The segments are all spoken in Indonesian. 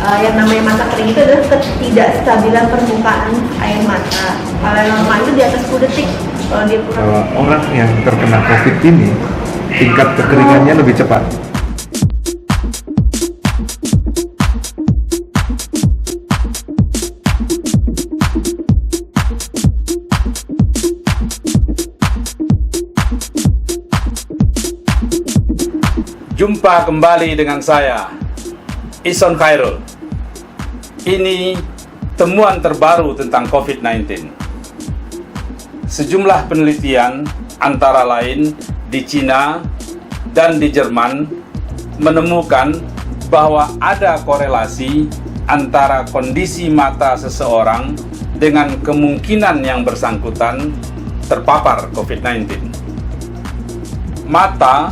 Yang namanya mata kering itu adalah ketidakstabilan permukaan air mata. Kalau yang normal itu di atas 10 detik. Kalau orang yang terkena COVID ini, tingkat kekeringannya lebih cepat. Jumpa kembali dengan saya, Ison Khairul. Ini temuan terbaru tentang COVID-19. Sejumlah penelitian antara lain di Cina dan di Jerman menemukan bahwa ada korelasi antara kondisi mata seseorang dengan kemungkinan yang bersangkutan terpapar COVID-19. Mata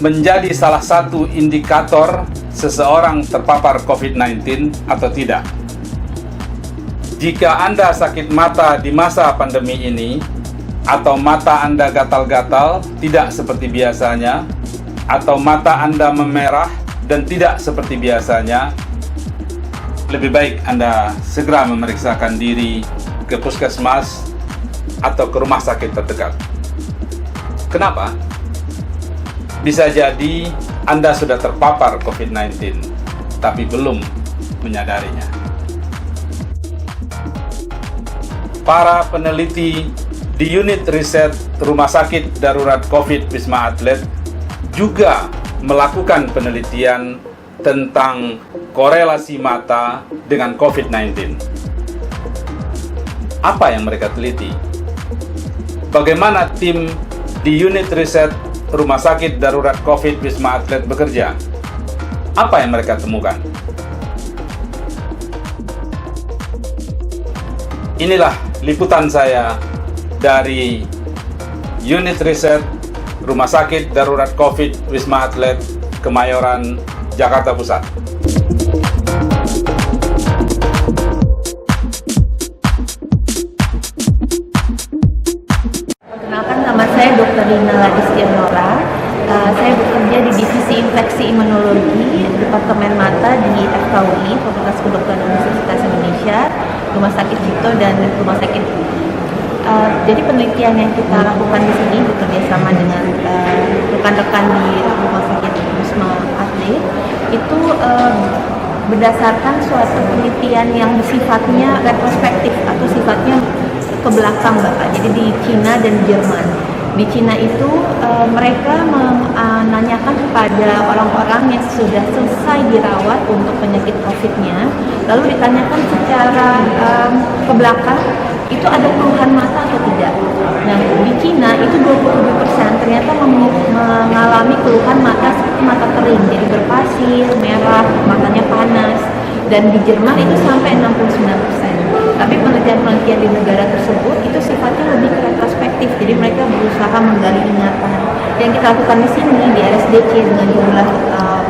menjadi salah satu indikator seseorang terpapar COVID-19 atau tidak. Jika Anda sakit mata di masa pandemi ini, atau mata Anda gatal-gatal tidak seperti biasanya, atau mata Anda memerah dan tidak seperti biasanya, lebih baik Anda segera memeriksakan diri ke puskesmas atau ke rumah sakit terdekat. Kenapa? Bisa jadi Anda sudah terpapar COVID-19, tapi belum menyadarinya. Para peneliti di unit riset Rumah Sakit Darurat COVID Wisma Atlet juga melakukan penelitian tentang korelasi mata dengan COVID-19. Apa yang mereka teliti? Bagaimana tim di unit riset Rumah Sakit Darurat COVID Wisma Atlet bekerja? Apa yang mereka temukan? Inilah liputan saya dari unit riset Rumah Sakit Darurat COVID Wisma Atlet Kemayoran, Jakarta Pusat. Perkenalkan, nama saya Dr. Lina Ladistia Nora. Saya bekerja di Divisi Infeksi Imunologi Departemen Mata di FKUI, Fakultas Kedokteran Universitas Indonesia, Rumah Sakit Cipto dan Rumah Sakit. Jadi penelitian yang kita lakukan di sini bekerja sama dengan rekan-rekan di Rumah Sakit Wisma Atlet itu berdasarkan suatu penelitian yang sifatnya retrospektif atau sifatnya ke belakang, Bapak. Jadi di Cina dan Jerman. Di Cina itu mereka menanyakan kepada orang-orang yang sudah selesai dirawat untuk penyakit COVID-nya, lalu ditanyakan secara ke belakang itu ada keluhan mata atau tidak. Nah, di Cina itu 27% ternyata mengalami keluhan mata seperti mata kering, jadi berpasir, merah, matanya panas. Dan di Jerman itu sampai 69%. Tapi penelitian-penelitian di negara tersebut itu sifatnya lebih retrospektif, jadi mereka berusaha menggali ingatan. Yang kita lakukan di sini di RSDC dengan jumlah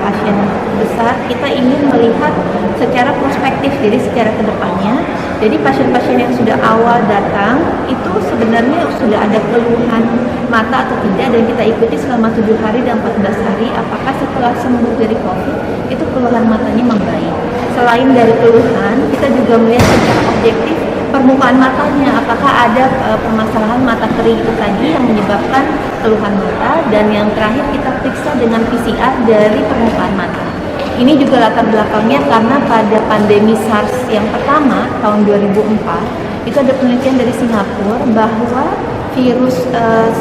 pasien besar, kita ingin melihat secara prospektif, jadi secara kedepannya. Jadi pasien-pasien yang sudah awal datang itu sebenarnya sudah ada keluhan mata atau tidak, dan kita ikuti selama 7 hari dan 14 hari apakah setelah sembuh dari COVID itu keluhan matanya membaik. Selain dari keluhan, kita juga melihat secara objektif permukaan matanya, apakah ada permasalahan mata kering itu tadi yang menyebabkan keluhan mata, dan yang terakhir kita periksa dengan PCR dari permukaan mata. Ini juga latar belakangnya karena pada pandemi SARS yang pertama tahun 2004 itu ada penelitian dari Singapura bahwa virus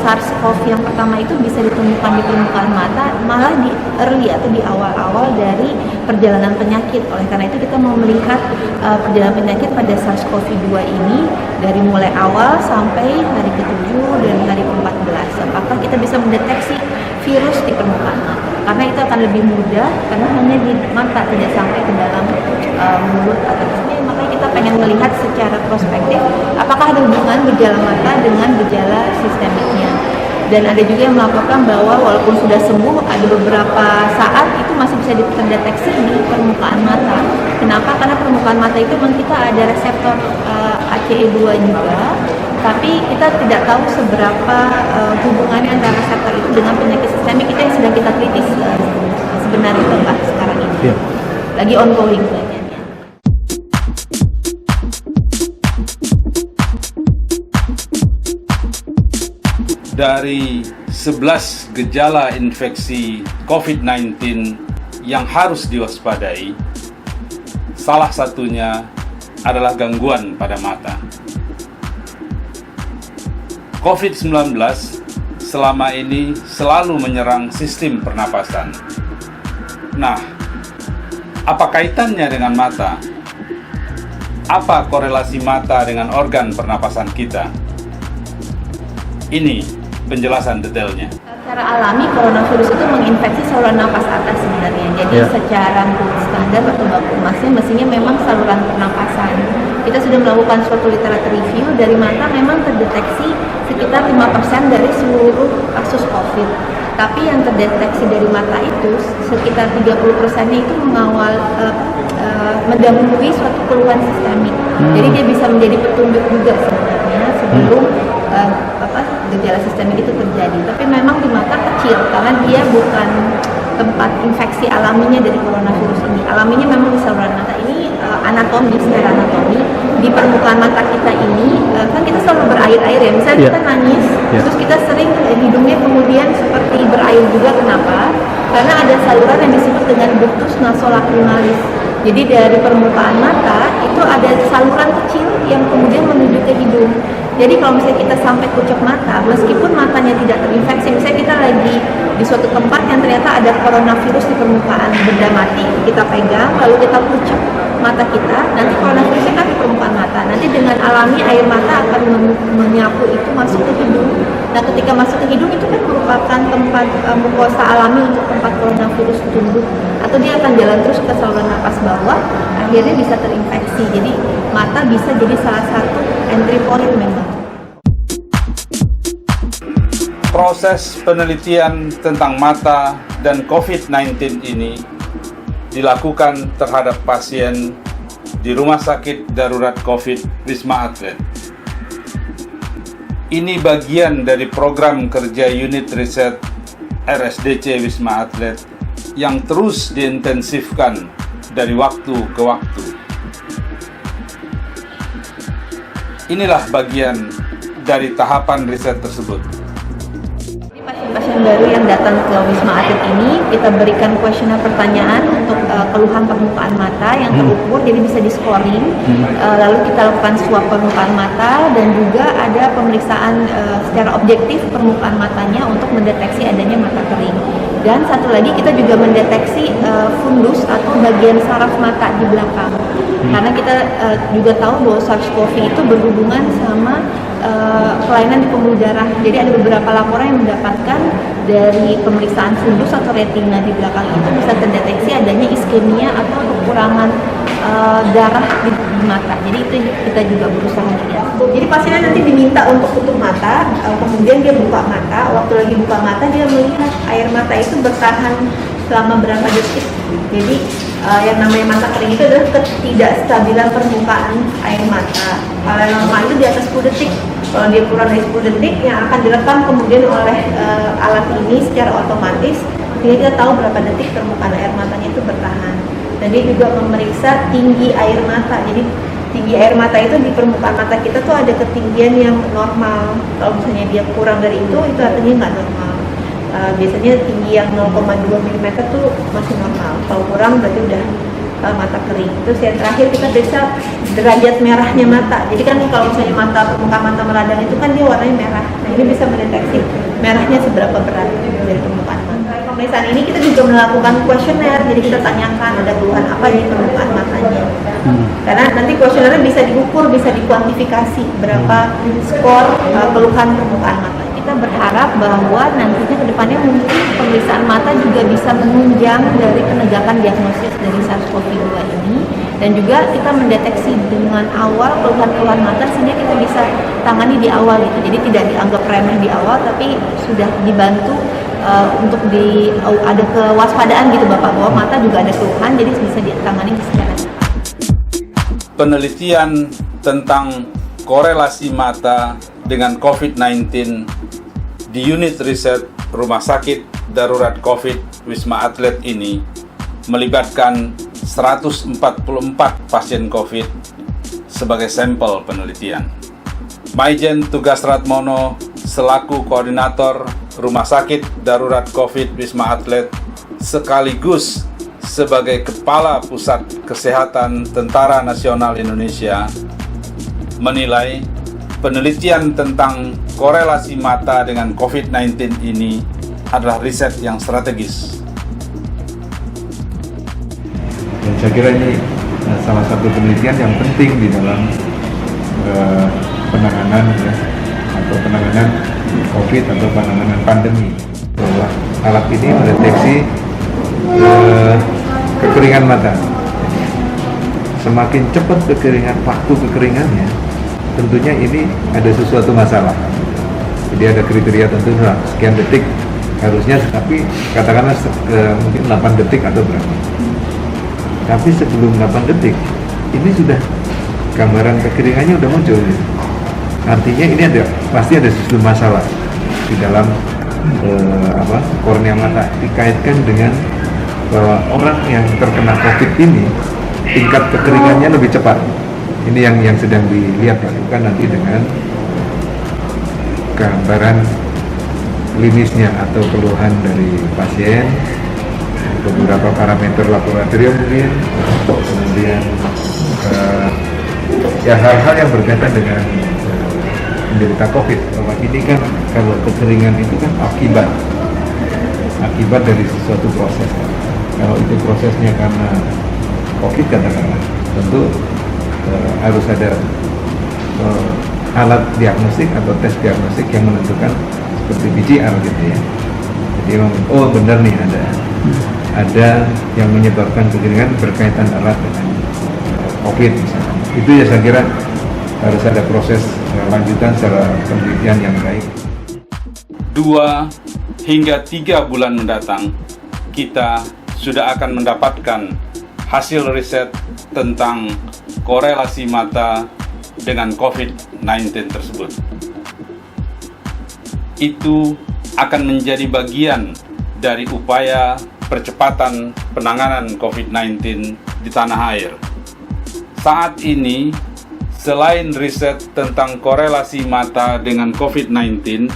SARS-CoV yang pertama itu bisa ditemukan di permukaan mata malah di early atau di awal-awal dari perjalanan penyakit. Oleh karena itu kita mau melihat perjalanan penyakit pada SARS-CoV-2 ini dari mulai awal sampai hari ke-7 dan hari ke-14. Apakah kita bisa mendeteksi virus di permukaan mata? Karena itu akan lebih mudah karena hanya di mata, tidak sampai ke dalam mulut atau telinga. Makanya kita pengen melihat secara prospektif apakah ada hubungan gejala mata dengan gejala sistemiknya. Dan ada juga yang melaporkan bahwa walaupun sudah sembuh, ada beberapa saat itu masih bisa terdeteksi di permukaan mata. Kenapa? Karena permukaan mata itu memang kita ada reseptor ACE2 juga, tapi kita tidak tahu seberapa hubungannya antara reseptor itu dengan penyakit sistemik itu yang sedang kita teliti sebenarnya Pak sekarang ini. Lagi ongoing penelitiannya. dari 11 gejala infeksi COVID-19 yang harus diwaspadai, salah satunya adalah gangguan pada mata. COVID-19 selama ini selalu menyerang sistem pernapasan. Nah, apa kaitannya dengan mata? Apa korelasi mata dengan organ pernapasan kita? Ini penjelasan detailnya. Secara alami, coronavirus itu menginfeksi saluran nafas atas sebenarnya. Jadi secara gold standar atau baku emasnya mestinya memang saluran pernapasan. Kita sudah melakukan suatu literatur review, dari mata memang terdeteksi sekitar 5% dari seluruh kasus COVID. Tapi yang terdeteksi dari mata itu sekitar 30%-nya itu mendahului suatu keluhan sistemik. Jadi dia bisa menjadi petunjuk juga sebenarnya sebelum gejala sistemik itu terjadi. Tapi memang di mata kecil karena dia bukan tempat infeksi alaminya dari coronavirus ini. Alaminya memang di saluran mata ini, secara anatomi di permukaan mata kita ini kan kita selalu berair-air ya. Misalnya kita nangis, terus kita sering hidungnya kemudian seperti berair juga. Kenapa? Karena ada saluran yang disebut dengan ductus nasolacrimalis. Jadi dari permukaan mata itu ada saluran kecil yang kemudian menuju ke hidung. Jadi kalau misalnya kita sampai kucek mata, meskipun matanya tidak terinfeksi, misalnya kita lagi di suatu tempat yang ternyata ada coronavirus di permukaan benda mati, kita pegang, lalu kita kucek mata kita, nanti coronavirusnya kan di permukaan mata. Nanti dengan alami air mata akan menyapu itu masuk ke hidung. Nah, ketika masuk ke hidung itu kan merupakan tempat mukosa alami untuk tempat coronavirus tumbuh, atau dia akan jalan terus ke saluran nafas bawah, akhirnya bisa terinfeksi. Jadi mata bisa jadi salah satu entry point memang. Proses penelitian tentang mata dan COVID-19 ini dilakukan terhadap pasien di Rumah Sakit Darurat COVID Wisma Atlet. Ini bagian dari program kerja unit riset RSDC Wisma Atlet yang terus diintensifkan dari waktu ke waktu. Inilah bagian dari tahapan riset tersebut. Pasien baru yang datang ke Wisma Atlet ini kita berikan kuesioner pertanyaan untuk keluhan permukaan mata yang terukur, jadi bisa di scoring. Lalu kita lakukan swab permukaan mata dan juga ada pemeriksaan secara objektif permukaan matanya untuk mendeteksi adanya mata kering. Dan satu lagi kita juga mendeteksi fundus atau bagian saraf mata di belakang. Karena kita juga tahu bahwa SARS-CoV itu berhubungan sama kelainan di pembuluh darah. Jadi ada beberapa laporan yang mendapatkan dari pemeriksaan fundus atau retina di belakang itu bisa terdeteksi adanya iskemia atau kekurangan darah di mata. Jadi itu kita juga berusaha lihat. Jadi pasiennya nanti diminta untuk tutup mata, kemudian dia buka mata. Waktu lagi buka mata dia melihat air mata itu bertahan selama berapa detik. Jadi yang namanya mata kering itu adalah ketidakstabilan permukaan air mata. Kalau yang normal itu di atas 10 detik. Kalau dia kurang dari 10 detik, yang akan direkam kemudian oleh alat ini secara otomatis, sehingga kita tahu berapa detik permukaan air matanya itu bertahan. Dan dia juga memeriksa tinggi air mata. Jadi tinggi air mata itu di permukaan mata kita tuh ada ketinggian yang normal. Kalau misalnya dia kurang dari itu artinya nggak normal. Biasanya tinggi yang 0,2 mm tuh masih normal. Kalau kurang berarti udah mata kering. Terus yang terakhir kita periksa derajat merahnya mata. Jadi kan kalau misalnya permukaan mata meradang itu kan dia warnanya merah. Nah ini bisa mendeteksi merahnya seberapa berat dari permukaan mata. Pemeriksaan ini kita juga melakukan kuesioner. Jadi kita tanyakan ada keluhan apa di permukaan matanya. Karena nanti kuesionernya bisa diukur, bisa dikuantifikasi berapa skor keluhan permukaan mata. Kita berharap bahwa nantinya ke depannya mungkin pemeriksaan mata juga bisa menunjang dari penegakan diagnosis dari SARS-CoV-2 ini, dan juga kita mendeteksi dengan awal keluhan-keluhan mata sehingga kita bisa tangani di awal gitu. Jadi tidak dianggap remeh di awal, tapi sudah dibantu untuk ada kewaspadaan gitu Bapak, bahwa mata juga ada keluhan, jadi bisa ditangani secara. Penelitian tentang korelasi mata dengan COVID-19 di unit riset Rumah Sakit Darurat COVID Wisma Atlet ini melibatkan 144 pasien COVID sebagai sampel penelitian. Maijen Tugas Ratmono, selaku koordinator Rumah Sakit Darurat COVID Wisma Atlet sekaligus sebagai Kepala Pusat Kesehatan Tentara Nasional Indonesia menilai penelitian tentang korelasi mata dengan COVID-19 ini adalah riset yang strategis. Dan saya kira ini salah satu penelitian yang penting di dalam penanganan atau penanganan COVID atau penanganan pandemi, bahwa alat ini mendeteksi kekeringan mata. Semakin cepat waktu kekeringannya, tentunya ini ada sesuatu masalah. Jadi ada kriteria tentu, sekian detik harusnya, tapi katakanlah mungkin 8 detik atau berapa. Tapi sebelum 8 detik, ini sudah gambaran kekeringannya udah muncul. Artinya ini pasti ada sesuatu masalah di dalam kornea mata, dikaitkan dengan bahwa orang yang terkena COVID ini tingkat kekeringannya lebih cepat. Ini yang sedang dilihat, lakukan nanti dengan gambaran klinisnya atau keluhan dari pasien, beberapa parameter laboratorium mungkin, kemudian ya hal-hal yang berkaitan dengan menderita COVID. Bahwa ini kan kalau kekeringan itu kan akibat dari sesuatu proses. Kalau itu prosesnya karena COVID katakanlah, tentu harus ada alat diagnostik atau tes diagnostik yang menentukan, seperti PCR gitu ya. Jadi oh benar nih ada yang menyebabkan kekeringan berkaitan erat dengan COVID misalnya. Itu ya saya kira harus ada proses lanjutan secara penelitian yang baik. 2 hingga 3 bulan mendatang, kita sudah akan mendapatkan hasil riset tentang korelasi mata dengan COVID-19 tersebut. Itu akan menjadi bagian dari upaya percepatan penanganan COVID-19 di tanah air. Saat ini, selain riset tentang korelasi mata dengan COVID-19,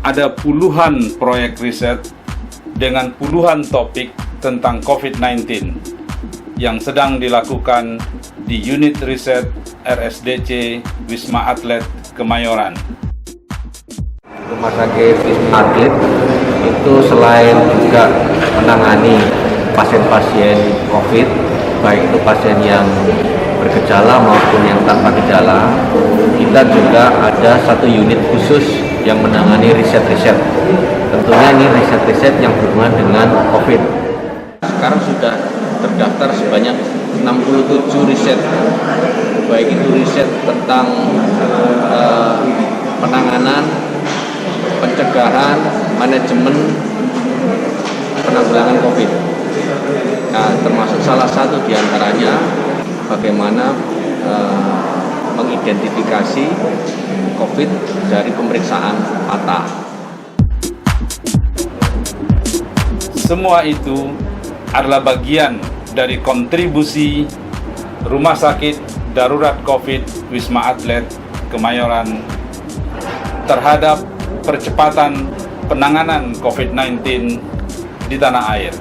ada puluhan proyek riset dengan puluhan topik tentang COVID-19 yang sedang dilakukan di unit riset RSDC Wisma Atlet Kemayoran. Rumah Sakit Wisma Atlet itu selain juga menangani pasien-pasien COVID, baik itu pasien yang bergejala maupun yang tanpa gejala, kita juga ada satu unit khusus yang menangani riset-riset. Tentunya ini riset-riset yang berhubungan dengan COVID. Sekarang sudah terdaftar sebanyak 67 riset, baik itu riset tentang penanganan, pencegahan, manajemen, penanggulangan COVID. Nah, termasuk salah satu diantaranya bagaimana mengidentifikasi COVID dari pemeriksaan mata. Semua itu adalah bagian dari kontribusi Rumah Sakit Darurat COVID Wisma Atlet Kemayoran terhadap percepatan penanganan COVID-19 di tanah air.